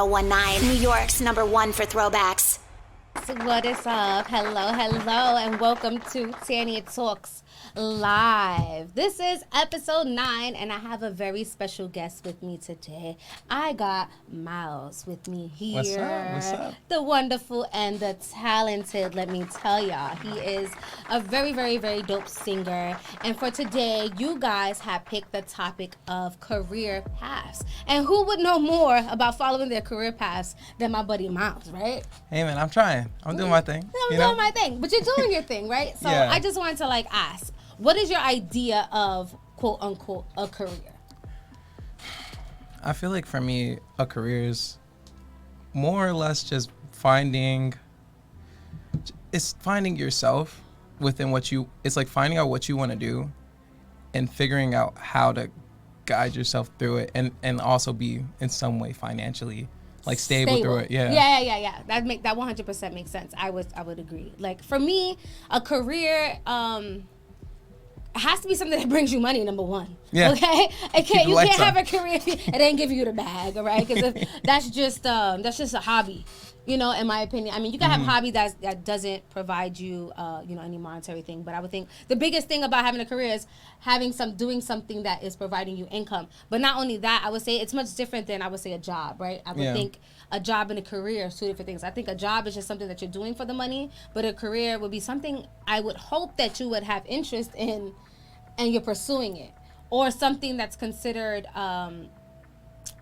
1019, New York's #1 for throwbacks. What is up? Hello, and welcome to Tanya Talks Live. This is episode 9, and I have a very special guest with me today. I got Miles with me here. What's up? The wonderful and the talented, let me tell y'all. He is a very, very, very dope singer. And for today, you guys have picked the topic of career paths. And who would know more about following their career paths than my buddy Miles, right? Hey man, I'm trying. I'm doing my thing. I'm doing my thing, but you're doing your thing, right? So Yeah. I just wanted to ask, what is your idea of quote unquote a career? I feel like for me, a career is more or less just finding yourself within it's like finding out what you want to do and figuring out how to guide yourself through it and also be in some way financially stable through it. Yeah. That 100% makes sense. I would agree. Like for me, a career it has to be something that brings you money, number one. Yeah. Okay. You can't have a career if it ain't give you the bag, all right? Because that's just a hobby. You know, in my opinion. I mean, you can have a hobby that doesn't provide you, any monetary thing. But I would think the biggest thing about having a career is doing something that is providing you income. But not only that, I would say it's much different than, I would say, a job, right? I would think a job and a career are two different things. I think a job is just something that you're doing for the money, but a career would be something I would hope that you would have interest in and you're pursuing it. Or something that's considered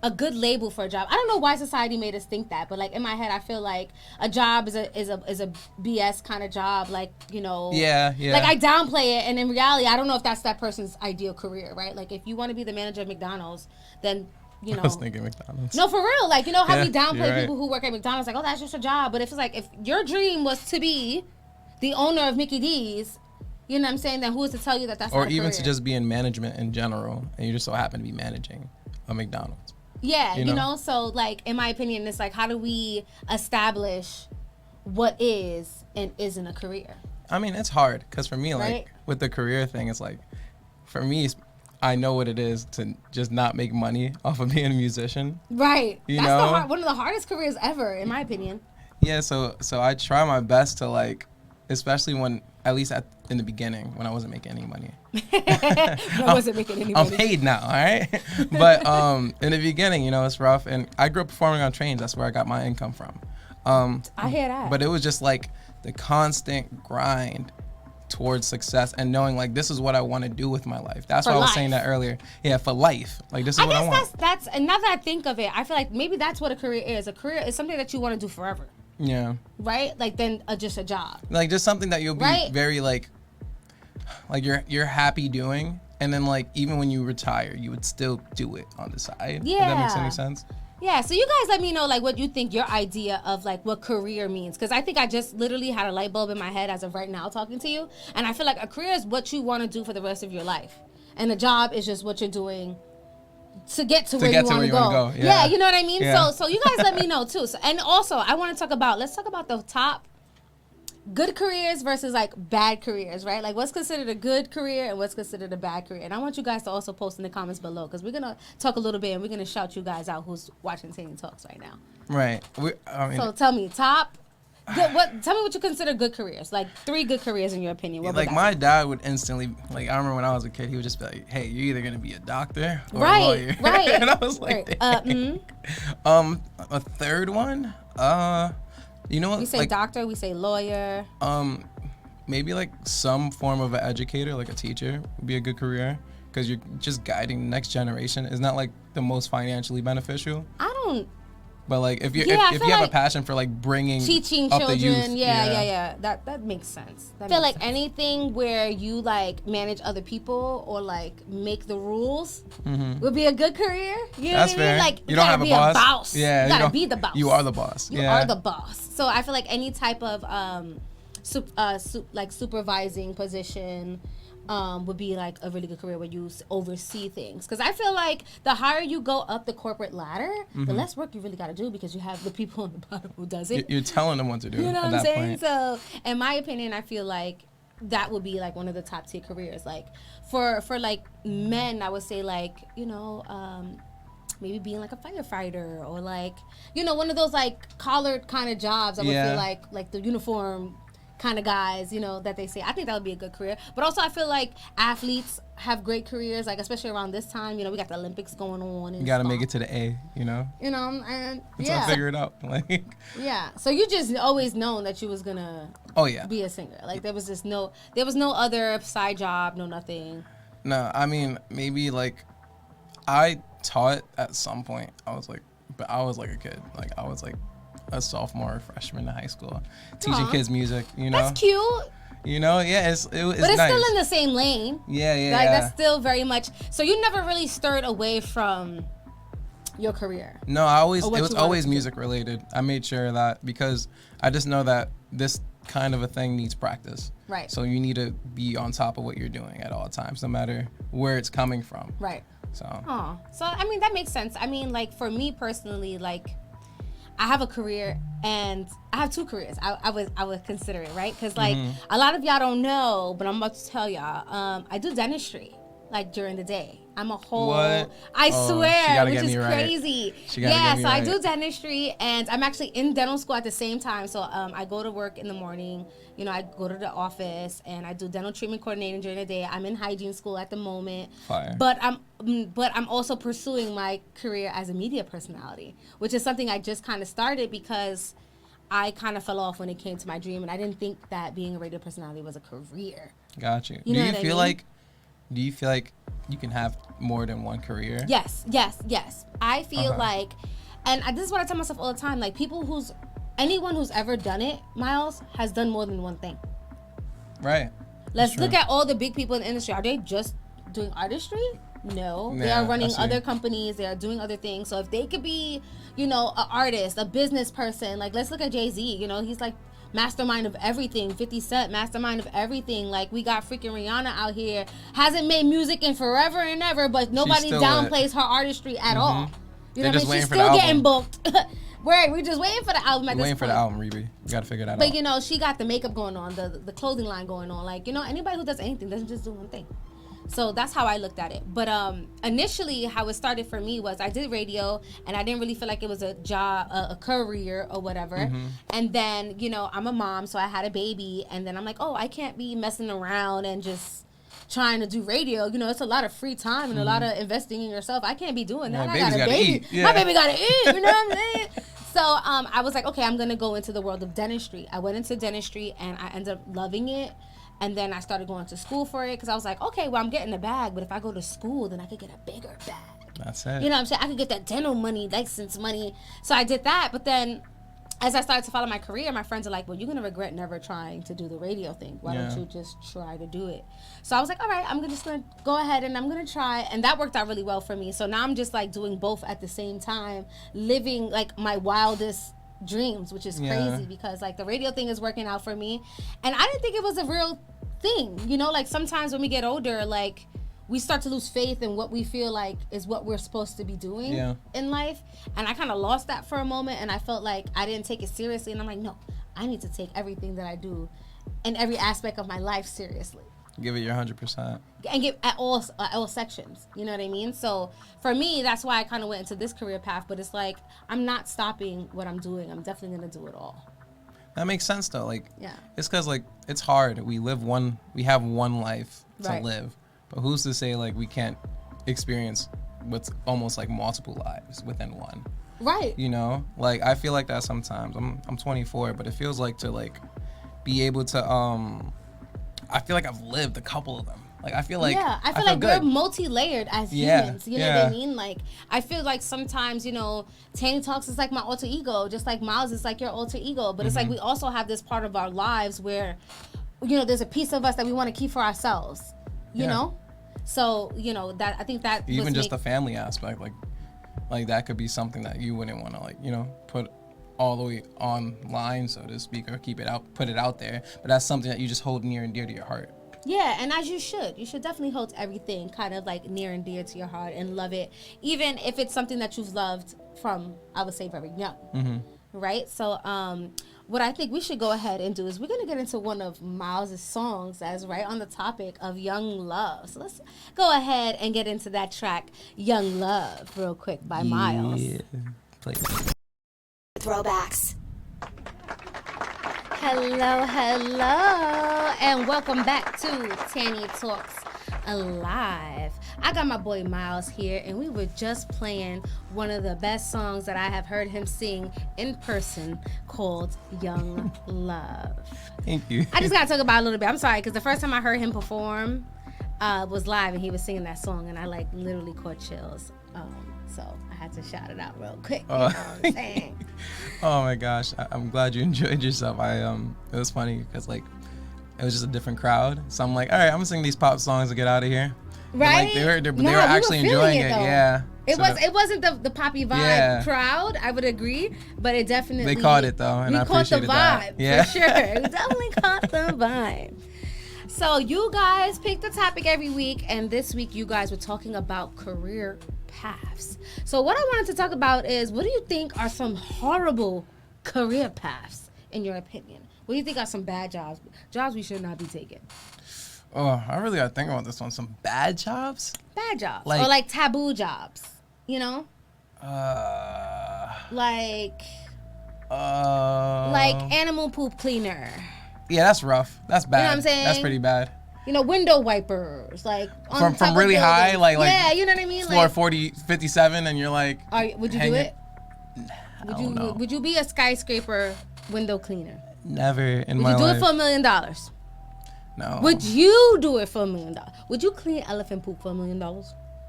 a good label for a job. I don't know why society made us think that, but in my head, I feel like a job is a BS kind of job. Yeah. I downplay it, and in reality, I don't know if that's that person's ideal career, right? Like if you want to be the manager of McDonald's, then I was thinking McDonald's. No, for real. How we downplay right. people who work at McDonald's, that's just a job. But if it's if your dream was to be the owner of Mickey D's, you know what I'm saying? Then who is to tell you that that's or not a even career? to just be in management in general, and you just so happen to be managing a McDonald's. Yeah, you know? So, in my opinion, it's how do we establish what is and isn't a career? I mean, it's hard, because for me, right? with the career thing, it's for me, I know what it is to just not make money off of being a musician. Right. You That's know? one of the hardest careers ever, in my opinion. Yeah, so I try my best to, especially when, at least in the beginning, when I wasn't making any money. I wasn't making any money. I'm paid now, all right? But in the beginning, it's rough. And I grew up performing on trains. That's where I got my income from. I hear that. But it was just the constant grind towards success and knowing this is what I want to do with my life. That's why I was saying that earlier. Yeah, for life. This is what I want. That's and now that I think of it, I feel like maybe that's what a career is. A career is something that you want to do forever. Yeah. Right? Then just a job. Just something that you'll be very you're happy doing, and then even when you retire, you would still do it on the side. Yeah. If that makes any sense. Yeah, so you guys let me know what you think your idea of what career means, because I think I just literally had a light bulb in my head as of right now talking to you, and I feel like a career is what you want to do for the rest of your life, and a job is just what you're doing to get to where you want to go. Yeah, you know what I mean? Yeah. So you guys let me know too. So, and also I want to talk about, let's talk about the top good careers versus bad careers, right? What's considered a good career and what's considered a bad career. And I want you guys to also post in the comments below, because we're going to talk a little bit and we're going to shout you guys out who's watching Tanya Talks right now. Right. So tell me, tell me what you consider good careers. 3 good careers in your opinion. What my dad would instantly, I remember when I was a kid, he would just be like, hey, you're either going to be a doctor or a lawyer. Right. And I was like, a third one? You know what? We say doctor, we say lawyer. Maybe some form of an educator, a teacher would be a good career, because you're just guiding the next generation. It's not the most financially beneficial. But if you have a passion for bringing teaching up children, the youth, yeah, that makes sense. I feel anything where you manage other people or make the rules would be a good career. You know That's what I mean? fair. You don't have a boss. Yeah, you gotta be the boss. You are the boss. You are the boss. So I feel any type of supervising position would be a really good career where you oversee things. Because I feel the higher you go up the corporate ladder, the less work you really got to do, because you have the people on the bottom who does it. You're telling them what to do. You know at what I'm that saying? Point. So, in my opinion, I feel that would be one of the top tier careers. For men, I would say maybe being like a firefighter or like, you know, one of those like collared kind of jobs. I would feel like the uniform kind of guys, you know, that they say. I think that would be a good career. But also I feel like athletes have great careers, like especially around this time. You know, we got the Olympics going on. And you got to make it to the A, you know? You know, and I'll figure it out. Like, yeah. So you just always known that you was going to be a singer. Like there was no other side job, no nothing. No, I mean, maybe like I taught at some point. I was like a kid. Like I was like a sophomore or freshman in high school, teaching kids music, you know. That's cute. You know, yeah, it's but it's nice. still in the same lane. Yeah. Like that's still very much. So you never really stirred away from your career. No, it was always music related. I made sure of that because I just know that this kind of a thing needs practice. Right. So you need to be on top of what you're doing at all times, no matter where it's coming from. Right. So. Oh, so I mean that makes sense. I mean, like for me personally, like I have a career and I have two careers. I would consider it, right? Because like a lot of y'all don't know, but I'm about to tell y'all. I do dentistry like during the day. I'm a whole. What? I swear, which is right. crazy. Yeah, so I do dentistry and I'm actually in dental school at the same time. So I go to work in the morning. You know, I go to the office and I do dental treatment coordinating during the day. I'm in hygiene school at the moment. Fire. But I'm also pursuing my career as a media personality, which is something I just kind of started because I kind of fell off when it came to my dream, and I didn't think that being a radio personality was a career. Got you. Do you feel like you can have more than one career? Yes. I feel like, and this is what I tell myself all the time, like anyone who's ever done it, Miles, has done more than one thing. Right. Let's look at all the big people in the industry. Are they just doing artistry? No. They are running other companies. They are doing other things. So if they could be, you know, an artist, a business person, like let's look at Jay-Z. You know, he's like mastermind of everything. 50 Cent, mastermind of everything. Like we got freaking Rihanna out here, hasn't made music in forever and ever, but nobody downplays her artistry at all. You know what I mean? She's still getting booked. We're just waiting for the album at this point. Waiting for the album, Riri. We gotta figure that out. But you know, she got the makeup going on, the clothing line going on. Like, you know, anybody who does anything doesn't just do one thing. So that's how I looked at it. But initially, how it started for me was I did radio, and I didn't really feel like it was a job, a career or whatever. And then, you know, I'm a mom, so I had a baby, and then I'm like, oh, I can't be messing around and just trying to do radio. You know, it's a lot of free time and a lot of investing in yourself. I can't be doing that. I got a baby. My baby gotta eat. You know what I'm saying? So I was like, okay, I'm gonna go into the world of dentistry. I went into dentistry, and I ended up loving it. And then I started going to school for it because I was like, okay, well, I'm getting a bag, but if I go to school, then I could get a bigger bag. That's it. You know what I'm saying? I could get that dental money, license money. So I did that. But then as I started to follow my career, my friends are like, well, you're going to regret never trying to do the radio thing. Why don't you just try to do it? So I was like, all right, I'm just going to go ahead and I'm going to try. And that worked out really well for me. So now I'm just like doing both at the same time, living like my wildest dreams, which is crazy because like the radio thing is working out for me. And I didn't think it was a real thing, you know, like sometimes when we get older, like we start to lose faith in what we feel like is what we're supposed to be doing in life. And I kind of lost that for a moment, and I felt like I didn't take it seriously. And I'm like, no, I need to take everything that I do and every aspect of my life seriously. Give it your 100%. And give at all sections. You know what I mean? So for me, that's why I kind of went into this career path. But it's like I'm not stopping what I'm doing. I'm definitely gonna do it all. That makes sense though. Like, it's because like it's hard. We have one life to live, but who's to say like we can't experience what's almost like multiple lives within one? Right. You know, like I feel like that sometimes. I'm 24, but it feels like to like be able to I feel like I've lived a couple of them. Like I feel like I feel like we're multi-layered as humans. You know what I mean? Like I feel like sometimes, you know, Tang Talks is like my alter ego, just like Miles is like your alter ego. But it's like we also have this part of our lives where, you know, there's a piece of us that we want to keep for ourselves. You know? So, you know, that I think that even just the family aspect, like that could be something that you wouldn't want to like, you know, put all the way online, so to speak, or put it out there. But that's something that you just hold near and dear to your heart. Yeah, and as you should definitely hold everything kind of like near and dear to your heart and love it, even if it's something that you've loved from, I would say, very young, right? So what I think we should go ahead and do is we're gonna get into one of Miles' songs that's right on the topic of young love. So let's go ahead and get into that track, "Young Love," real quick by Miles. Yeah. Play it. Throwbacks. Hello, and welcome back to Tanny Talks Alive. I got my boy Miles here, and we were just playing one of the best songs that I have heard him sing in person, called "Young Love." Thank you. I just gotta talk about it a little bit. I'm sorry, because the first time I heard him perform was live, and he was singing that song, and I like literally caught chills. So I had to shout it out real quick. You know what I'm saying? Oh my gosh, I'm glad you enjoyed yourself. It was funny because like it was just a different crowd. So I'm like, all right, I'm gonna sing these pop songs and get out of here. Right? Like, they were actually enjoying it. Yeah. It wasn't the poppy vibe crowd. I would agree, but it definitely they caught it though, and I appreciated that. We caught the vibe for sure. We definitely caught the vibe. So you guys pick the topic every week, and this week you guys were talking about career paths. So what I wanted to talk about is, what do you think are some horrible career paths in your opinion? What do you think are some bad jobs we should not be taking? Oh, I really gotta think about this one. Some bad jobs? Bad jobs. Or like taboo jobs, you know? Like animal poop cleaner. Yeah, that's rough. That's bad. You know what I'm saying? That's pretty bad. You know, window wipers, like on from really high, like yeah, you know what I mean? Floor like, 40, 57, and you're like, would you do it? Would you be a skyscraper window cleaner? Never in my life. Would you do it for $1 million? No. Would you do it for $1 million? Would you clean elephant poop for $1 million?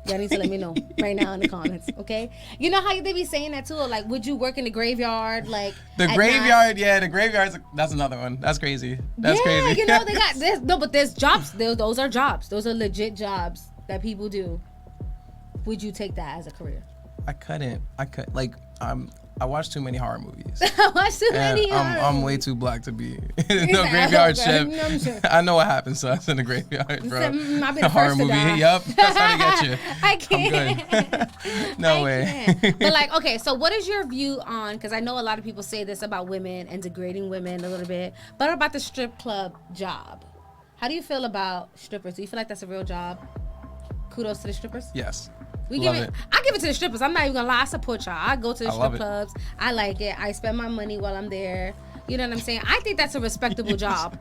Y'all need to let me know right now in the comments, okay? You know how they be saying that too? Like, would you work in the graveyard? Like the graveyard, yeah, the graveyard's that's another one. That's crazy. That's crazy. You know they got this. No, but there's jobs. Those are jobs. Those are legit jobs that people do. Would you take that as a career? I couldn't. I watch too many horror movies. I watch too many horror movies. I'm way too black to be no graveyard shift. I know what happens to us in the graveyard, bro. I've been horror movie. Yup, that's how they get you. I can't. I'm good. No way. But like, okay, so what is your view on? Because I know a lot of people say this about women and degrading women a little bit, but about the strip club job. How do you feel about strippers? Do you feel like that's a real job? Kudos to the strippers. Yes. I give it to the strippers. I'm not even gonna lie. I support y'all. I go to the strip clubs. I like it. I spend my money while I'm there. You know what I'm saying? I think that's a respectable job.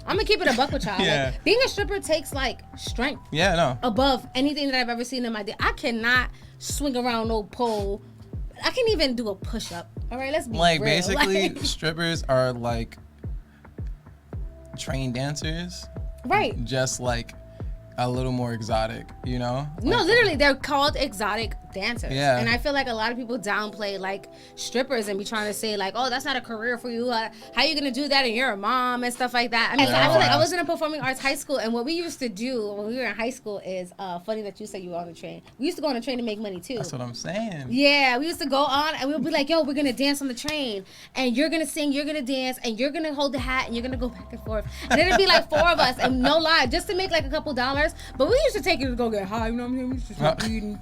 I'm gonna keep it a buck with y'all. Yeah. Like, being a stripper takes like strength. Yeah, no. Above anything that I've ever seen in my day. I cannot swing around no pole. I can't even do a push up. All right, let's be real. Basically, strippers are like trained dancers. Right. Just like a little more exotic, you know? No, literally, they're called exotic dancers. Yeah. And I feel like a lot of people downplay like strippers and be trying to say like, oh, that's not a career for you. How you gonna do that? And you're a mom and stuff like that. I mean, I was in a performing arts high school, and what we used to do when we were in high school is funny that you said you were on the train. We used to go on the train to make money too. That's what I'm saying. Yeah, we used to go on and we'll be like, yo, we're gonna dance on the train, and you're gonna sing, you're gonna dance, and you're gonna hold the hat, and you're gonna go back and forth, and it'd be like 4 of us, and no lie, just to make like a couple dollars. But we used to take it to go get high, you know what I mean? We used to start eating.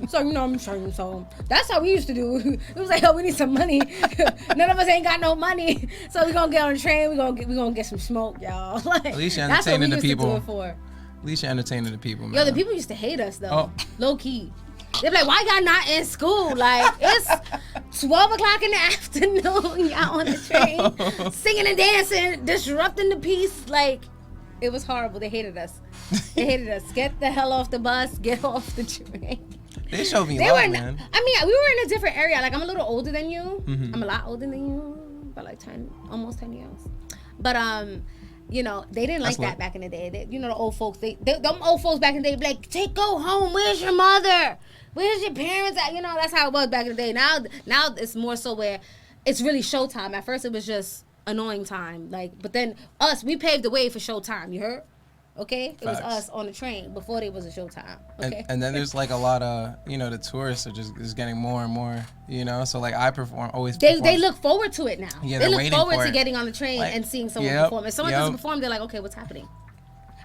So, you know what I'm saying? So, that's how we used to do. It was like, oh, we need some money. None of us ain't got no money. So, we gonna get on the train. We gonna get some smoke, y'all. Like, at least you're entertaining the people. Do it for. At least you're entertaining the people, man. Yo, the people used to hate us, though. Oh. Low key. They'd be like, why y'all not in school? Like, it's 12 o'clock in the afternoon. Y'all on the train, singing and dancing, disrupting the peace. Like, it was horrible. They hated us. They hated us. Get the hell off the bus. Get off the train. They showed me love, man. I mean, we were in a different area. Like, I'm a little older than you. Mm-hmm. I'm a lot older than you. By like 10, almost 10 years. But, you know, they didn't like that back in the day. You know, the old folks, them old folks back in the day be like, go home. Where's your mother? Where's your parents at? You know, that's how it was back in the day. Now it's more so where it's really showtime. At first, it was just annoying time. Like, but then we paved the way for showtime. You heard? Okay? It was us on the train before there was a showtime. Okay? And then there's like a lot of, you know, the tourists are just getting more and more, you know? So like I always perform. They look forward to it now. Yeah, they look forward to getting on the train and seeing someone perform. If someone doesn't perform, they're like, okay, what's happening?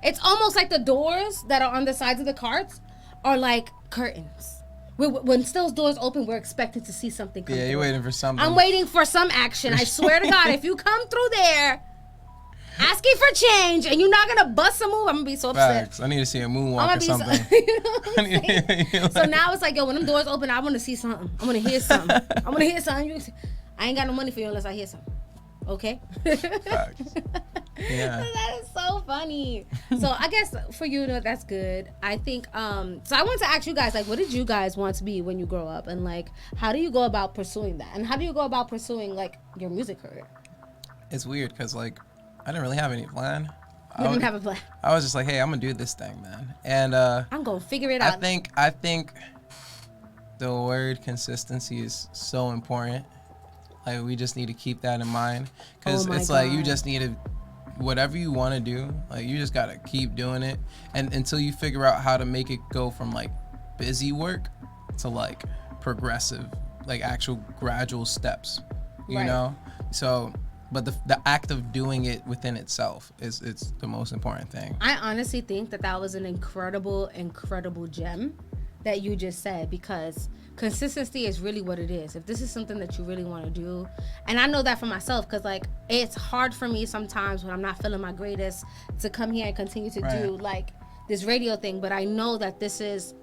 It's almost like the doors that are on the sides of the carts are like curtains. When Still's doors open, we're expected to see something come Yeah, you're through. waiting for something. I'm waiting for some action. I swear to God, if you come through there asking for change and you're not gonna bust a move, I'm gonna be so upset. Facts. I need to see a moonwalk I'm or gonna be something. you know what I'm saying? So now it's like, yo, when them doors open, I want to see something. I want to hear something. I want to hear something. I ain't got no money for you unless I hear something. Okay? Facts. Yeah. That is so funny. So I guess for you, that's good. I think, so I want to ask you guys, like, what did you guys want to be when you grow up? And, like, how do you go about pursuing that? And how do you go about pursuing, like, your music career? It's weird because, like, I didn't really have any plan. You didn't have a plan. I was just like, hey, I'm going to do this thing, man. And I'm going to figure it out. I think the word consistency is so important. Like, we just need to keep that in mind. Because it's like, you just need to, whatever you want to do, like, you just got to keep doing it. And until you figure out how to make it go from, like, busy work to, like, progressive, like, actual gradual steps, you know? So, but the act of doing it within itself is the most important thing. I honestly think that was an incredible gem that you just said, because consistency is really what it is. If this is something that you really want to do, and I know that for myself, because like it's hard for me sometimes when I'm not feeling my greatest to come here and continue to do like this radio thing, but I know that this is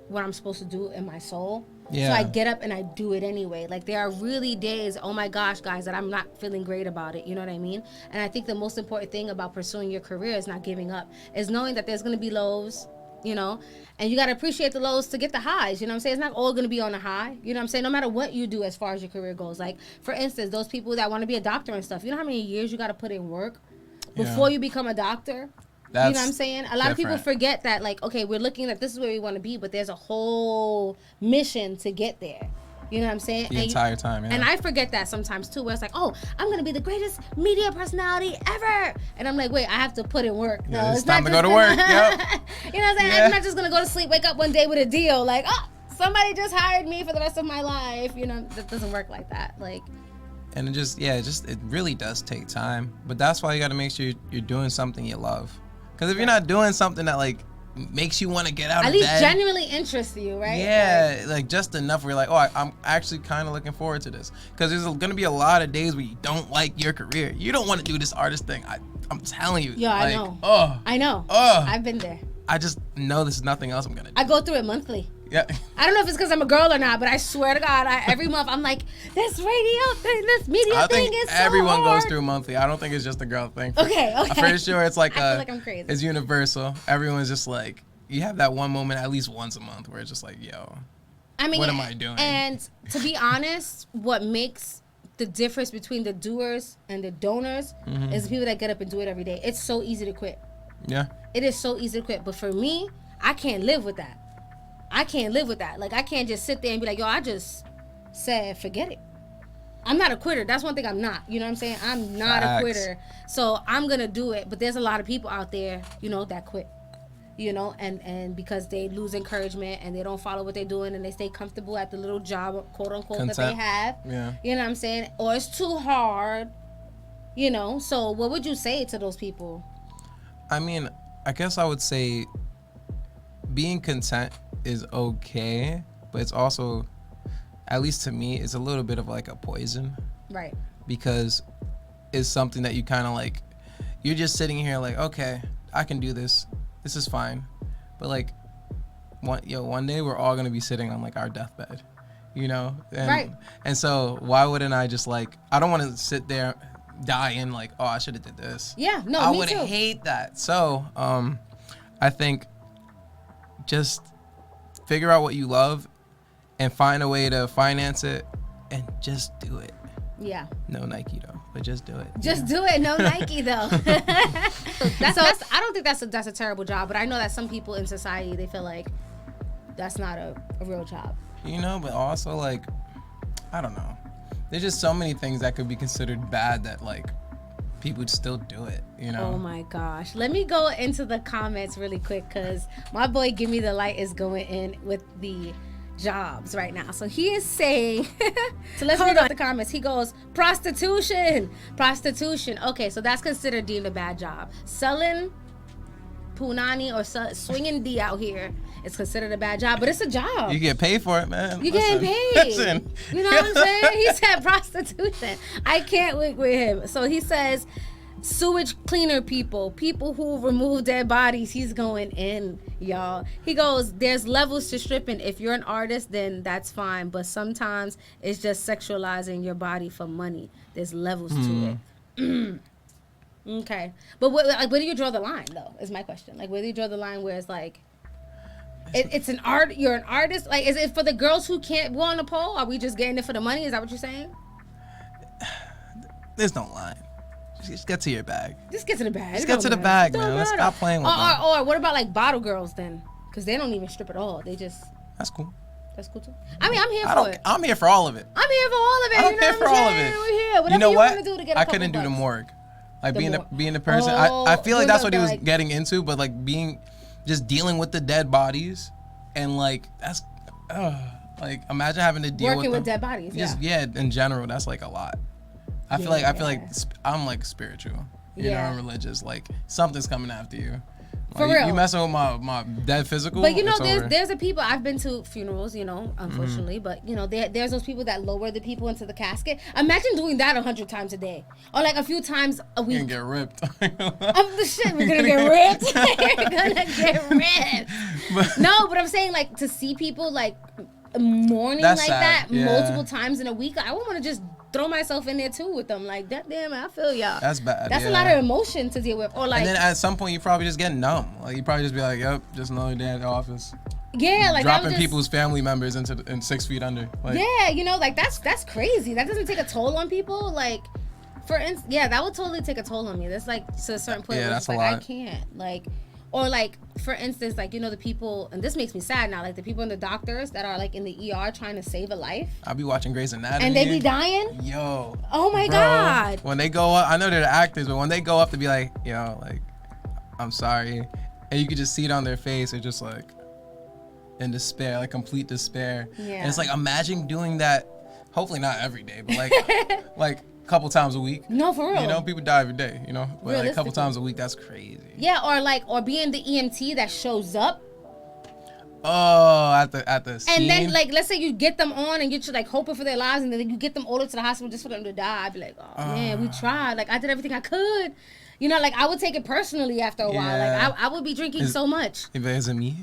what I'm supposed to do in my soul. So I get up and I do it anyway. Like there are really days, oh my gosh, guys, that I'm not feeling great about it. You know what I mean? And I think the most important thing about pursuing your career is not giving up, is knowing that there's going to be lows, you know, and you got to appreciate the lows to get the highs. You know what I'm saying? It's not all going to be on a high. You know what I'm saying? No matter what you do as far as your career goes. Like, for instance, those people that want to be a doctor and stuff, you know how many years you got to put in work before you become a doctor? That's, you know what I'm saying? A lot of people forget that, like, okay, we're looking at this is where we want to be, but there's a whole mission to get there. You know what I'm saying? The entire time, yeah. And I forget that sometimes, too, where it's like, oh, I'm going to be the greatest media personality ever. And I'm like, wait, I have to put in work. No, it's time to go to work. Yep. You know what I'm saying? I'm not just going to go to sleep, wake up one day with a deal. Like, oh, somebody just hired me for the rest of my life. You know, that doesn't work like that. Like, and it really does take time. But that's why you got to make sure you're doing something you love. Because if you're not doing something that, like, makes you want to get out of bed. At least genuinely interests you, right? Yeah, like just enough where you're like, oh, I'm actually kind of looking forward to this. Because there's going to be a lot of days where you don't like your career. You don't want to do this artist thing. I'm telling you. Yeah, like, I know. Oh. I know. Oh. I've been there. I just know this is nothing else I'm going to do. I go through it monthly. Yeah. I don't know if it's because I'm a girl or not, but I swear to God, every month I'm like, this radio thing, this media thing is so everyone hard. goes through monthly. I don't think it's just a girl thing. Okay. I'm pretty sure it's like I feel like I'm crazy. It's universal. Everyone's just like, you have that one moment at least once a month where it's just like, yo, I mean, what am I doing? And to be honest, what makes the difference between the doers and the donors is the people that get up and do it every day. It's so easy to quit. Yeah. It is so easy to quit. But for me, I can't live with that. Like, I can't just sit there and be like, yo, I just said, forget it. I'm not a quitter. That's one thing I'm not. You know what I'm saying? I'm not a quitter. So I'm going to do it. But there's a lot of people out there, you know, that quit. You know, and because they lose encouragement and they don't follow what they're doing and they stay comfortable at the little job, quote unquote, that they have. Yeah. You know what I'm saying? Or it's too hard, you know. So what would you say to those people? I mean, I guess I would say being content is okay, but it's also, at least to me, it's a little bit of like a poison. Right. Because it's something that you kind of like, you're just sitting here like, okay, I can do this. This is fine. But like, one day we're all going to be sitting on like our deathbed, you know? And, right. And so why wouldn't I just like, I don't want to sit there dying like, oh, I should have did this. Yeah, no, I me would too. hate that. So I think just figure out what you love and find a way to finance it and just do it. Yeah. No Nike though, but just do it. Just do it. No Nike though. That's I don't think that's a terrible job, but I know that some people in society, they feel like that's not a real job. You know, but also like, I don't know. There's just so many things that could be considered bad that like people would still do it, you know? Oh my gosh. Let me go into the comments really quick because my boy Give Me the Light is going in with the jobs right now. So he is saying, so let's read out the comments. He goes, prostitution. Okay, so that's considered deemed a bad job. Selling punani or swinging D out here is considered a bad job, but it's a job. You get paid for it, man. You getting paid. Listen. You know what I'm saying? He said prostitution. I can't wait with him. So he says sewage cleaner people who remove dead bodies, he's going in, y'all. He goes, there's levels to stripping. If you're an artist, then that's fine, but sometimes it's just sexualizing your body for money. There's levels to it. Okay, but where do you draw the line though, is my question. Like, where do you draw the line where it's like it's an art, you're an artist? Like, is it for the girls who can't go on the pole? Are we just getting it for the money? Is that what you're saying? There's no line. Just get to your bag. Just get to the bag. Just get to the bag, man. Let's stop playing with them. Or what about like bottle girls then? Because they don't even strip at all. They just. That's cool. That's cool too. I mean, I'm here for it. I'm here for all of it. I'm here for all of it. I don't care for all of it. We're here. Whatever you know what? Want to do to get a I couldn't do the bucks. morgue. Like The being the person. Oh, I feel like that's what he was like- getting into, but like just dealing with the dead bodies, and like that's like imagine having to deal Working with with dead bodies. Just in general, that's like a lot. I feel like I'm like spiritual, you know, and religious. Like something's coming after you. For Like, real. You messing with my dead physical. But you know, it's over. there's the people, I've been to funerals, you know, unfortunately, but you know, there's those people that lower the people into the casket. Imagine doing that 100 times a day, or like a few times a You're week. gonna get ripped. Of the shit, we're gonna get ripped. We're gonna get ripped. No, but I'm saying like to see people like mourning That's like sad, that yeah. multiple times in a week, I would want to just throw myself in there too with them. Like that, damn, I feel y'all. That's bad. That's yeah. a lot of emotion to deal with. Or like, And then at some point you probably just get numb. Like you probably just be like, yep, just another day at the office. yeah, like that Dropping was just, people's family members in 6 feet under. Like, yeah, you know, like that's crazy. That doesn't take a toll on people. Like, for instance, yeah, that would totally take a toll on me. That's like to a certain point Yeah, where that's it's like a I lot. can't. Like, or like for instance, like, you know, the people, and this makes me sad now, like the people in the doctors that are like in the ER trying to save a life, I'll be watching Grey's Anatomy. and they be dying. Yo. Oh my bro, God. When they go up, I know they're the actors, but when they go up to be like, yo, like, I'm sorry, and you could just see it on their face, they're just like in despair, like complete despair. Yeah. And it's like, imagine doing that. Hopefully not every day, but like, like a couple times a week. No, for real. You know, people die every day. You know, but like a couple Realistically. times a week, that's crazy. Yeah, or being the EMT that shows up. Oh, at the scene. And then, like, let's say you get them on and you're just, like, hoping for their lives, and then you get them ordered to the hospital just for them to die. I'd be like, oh, man, we tried. Like, I did everything I could. You know, like, I would take it personally after a while. Yeah. Like, I would be drinking so much. If it isn't me,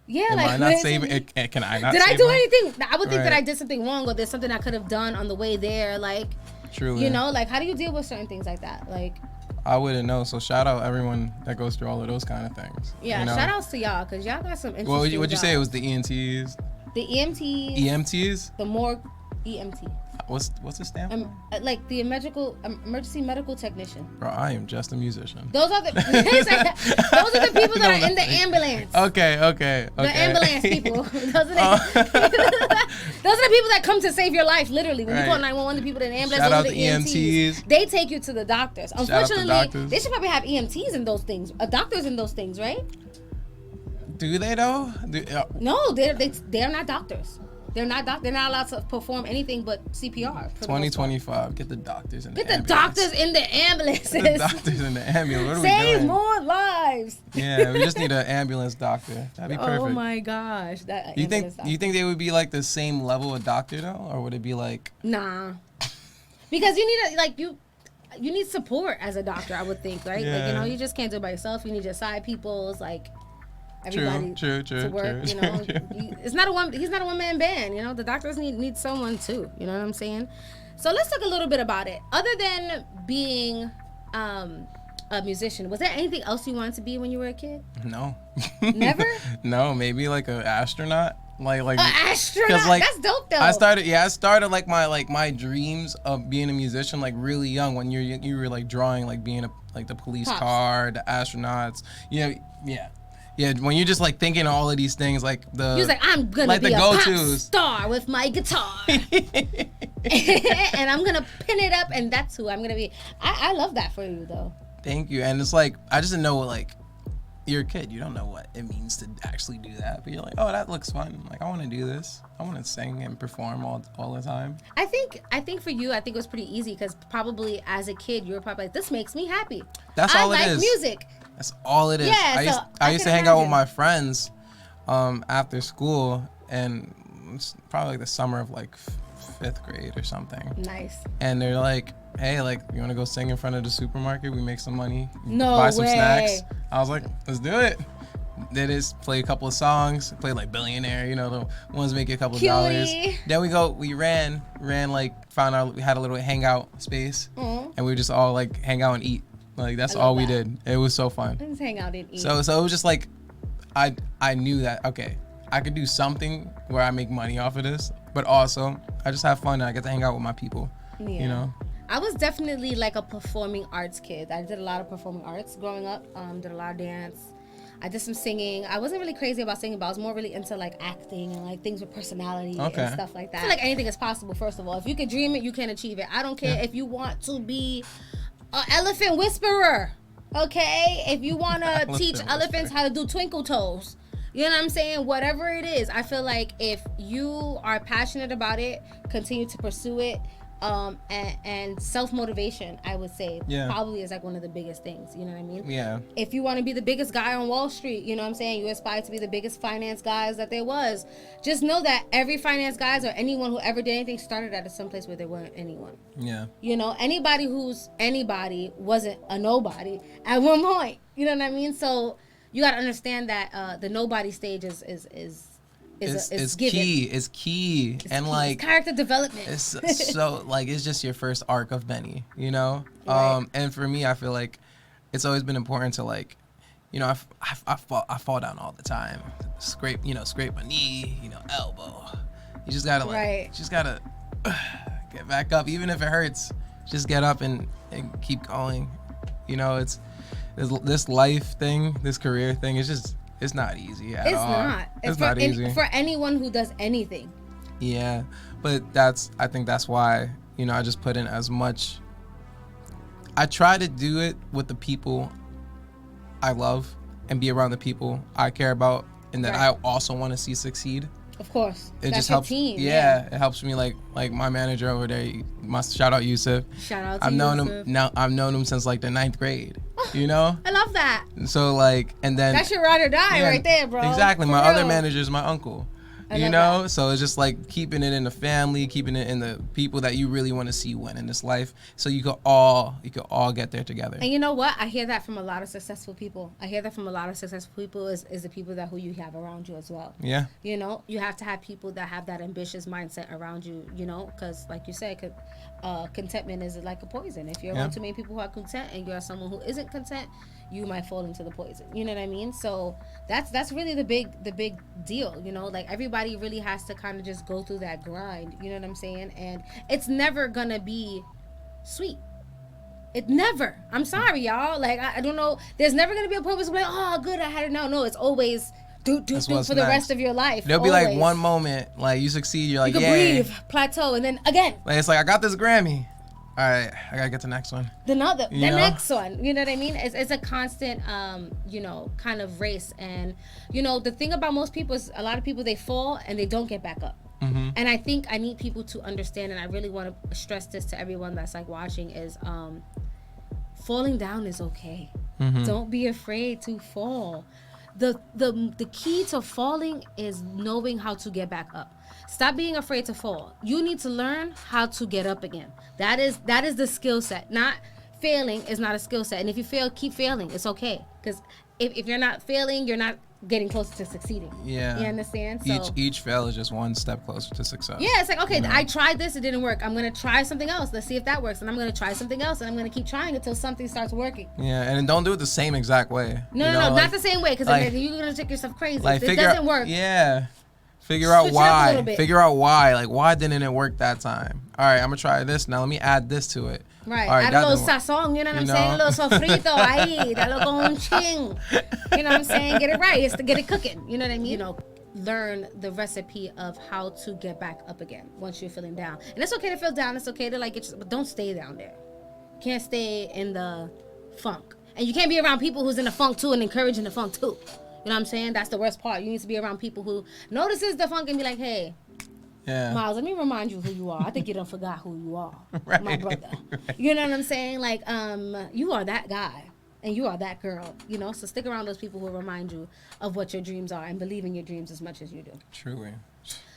Yeah, am like, I not saving? Can I not? did I save do her? anything? I would think that Right. I did something wrong, or there's something I could have done on the way there. Like, Truly. you know, like, how do you deal with certain things like that? Like, I wouldn't know. So shout out everyone that goes through all of those kind of things. yeah, you know? shout outs to y'all, because y'all got some interesting What would you say? It jobs. was the ENTs, The EMTs, EMTs. the morgue EMT. What's the stand for? Like the emergency medical technician. Bro, I am just a musician. Those are the those are the people that are in the ambulance. Okay. The ambulance people. Those are the people that come to save your life, literally. When you call Right. 911, the people in the ambulance, Shout those out are the the EMTs. They take you to the doctors. out the Unfortunately, doctors. they should probably have EMTs in those things, doctors in those things, right? Do they though? No, they're not doctors. They're not allowed to perform anything but CPR. for the most part. 2025. Get the doctors in Get the the doctors in the ambulances. The doctors in the ambulance. What are we Save doing? more lives. Yeah, we just need an ambulance doctor. That'd be perfect. Oh my gosh, that Do you ambulance think they would be like the same level of doctor though, or would it be like? Nah, because you need you need support as a doctor. I would think, right? Like, you know, Yeah. you just can't do it by yourself. You need your side peoples, like True, everybody true, to work. You know, he's not a one man band. You know, the doctors need someone too. You know what I'm saying? So let's talk a little bit about it. Other than being a musician, was there anything else you wanted to be when you were a kid? No. Never? No, maybe like an astronaut. Like An astronaut? like, That's dope though. I started like my dreams of being a musician like really young when you were like drawing like being the police Pops. car, the astronauts. Yeah, when you're just like thinking all of these things like the He was like, I'm gonna like be the a pop go-tos. star with my guitar. And I'm gonna pin it up, and that's who I'm gonna be. I love that for you though. Thank you. And it's like I just didn't know like you're a kid, you don't know what it means to actually do that. But you're like, oh, that looks fun. Like I want to do this. I want to sing and perform all the time. I think for you, I think it was pretty easy because probably as a kid, you were probably like, this makes me happy. That's all it I like is. music. That's all it is. Yeah, I used to hang out with my friends after school, and it's probably like the summer of like 5th grade or something. Nice. And they're like, hey, like, you want to go sing in front of the supermarket? We make some money. No buy some way. snacks. I was like, let's do it. They just play a couple of songs, play like Billionaire, you know, the ones make a couple of dollars. Then we ran like, found out we had a little hangout space, and we would just all like hang out and eat. Like, that's all we did. It was so fun. Let's hang out and eat. So it was just like, I knew that, okay, I could do something where I make money off of this, but also I just have fun and I get to hang out with my people, you know? I was definitely like a performing arts kid. I did a lot of performing arts growing up, did a lot of dance. I did some singing. I wasn't really crazy about singing, but I was more really into like acting and like things with personality and stuff like that. I feel like anything is possible, first of all. If you can dream it, you can achieve it. I don't care if you want to be an elephant whisperer, okay? If you want to teach elephants how to do twinkle toes, you know what I'm saying? Whatever it is, I feel like if you are passionate about it, continue to pursue it. And self-motivation, I would say, probably is like one of the biggest things, you know what I mean? Yeah. If you want to be the biggest guy on Wall Street, you know what I'm saying? You aspire to be the biggest finance guys that there was. Just know that every finance guys or anyone who ever did anything started at some place where there weren't anyone. Yeah. You know, anybody who's anybody wasn't a nobody at one point. You know what I mean? So you got to understand that the nobody stage is key. It's key. And key. like It's character development. It's so like it's just your first arc of many, you know. Right. And for me, I feel like it's always been important to like, you know, I fall down all the time, scrape my knee, elbow. You just gotta get back up, even if it hurts. Just get up and keep going. You know, it's this life thing, this career thing. It's not easy at all. It's not easy. For anyone who does anything. Yeah, but I think that's why, I just put in as much. I try to do it with the people I love and be around the people I care about and that I also want to see succeed. Of course. It That's just your helps. team. Yeah, it helps me like my manager over there. Shout out Yusuf. Shout out to I've known Yusuf. him now. I've known him since like the 9th grade. You know. I love that. So like, and then that's your ride or die right there, bro. Exactly. For my real. other manager is my uncle. So it's just like keeping it in the family, keeping it in the people that you really want to see win in this life, so you could all get there together. And you know what? I hear that from a lot of successful people. Is the people who you have around you as well. Yeah. You know, you have to have people that have that ambitious mindset around you. You know, because like you said, contentment is like a poison. If you're around too many people who are content and you're someone who isn't content, you might fall into the poison. You know what I mean? So that's really the big deal. You know, like everybody really has to kind of just go through that grind. You know what I'm saying? And it's never gonna be sweet. It never. I'm sorry, y'all. Like I don't know. There's never gonna be a point where it's like, oh, good, I had it now. No, it's always do for the rest of your life. There'll be like one moment, like you succeed, you're like, you can breathe, plateau, and then again. Like it's like I got this Grammy. All right, I gotta get the next one. The next one. You know what I mean? It's a constant, kind of race. And the thing about most people is a lot of people, they fall and they don't get back up. Mm-hmm. And I think I need people to understand, and I really want to stress this to everyone that's like watching, is falling down is okay. Mm-hmm. Don't be afraid to fall. The key to falling is knowing how to get back up. Stop being afraid to fall. You need to learn how to get up again. That is the skill set. Not failing is not a skill set. And if you fail, keep failing. It's okay. Because if you're not failing, you're not getting closer to succeeding. Yeah. You understand? So each fail is just one step closer to success. Yeah, it's like, okay, I tried this, it didn't work. I'm going to try something else. Let's see if that works. And I'm going to try something else, and I'm going to keep trying until something starts working. Yeah, and don't do it the same exact way. No, not the same way, because then you're going to take yourself crazy. Like, it doesn't work. Yeah. Figure out why. Like, why didn't it work that time? All right, I'm going to try this. Now let me add this to it. Right. Add a little sazon, you know what I'm saying? A little sofrito ahí, dalo con un ching. You know what I'm saying? Get it right. It's to get it cooking. You know what I mean? Learn the recipe of how to get back up again once you're feeling down. And it's okay to feel down. It's okay to but don't stay down there. You can't stay in the funk. And you can't be around people who's in the funk too and encouraging the funk too. You know what I'm saying? That's the worst part. You need to be around people who notices the funk and be like, hey, Miles, let me remind you who you are. I think you done forgot who you are, my brother. Right. You know what I'm saying? Like, you are that guy. And you are that girl, you know? So stick around those people who remind you of what your dreams are and believe in your dreams as much as you do. Truly.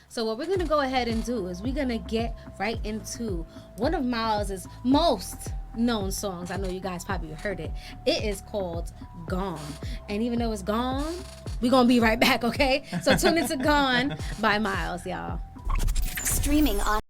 So what we're going to go ahead and do is we're going to get right into one of Miles' most known songs. I know you guys probably heard it. It is called Gone. And even though it's gone, we're going to be right back, okay? So tune into Gone by Miles, y'all. Streaming on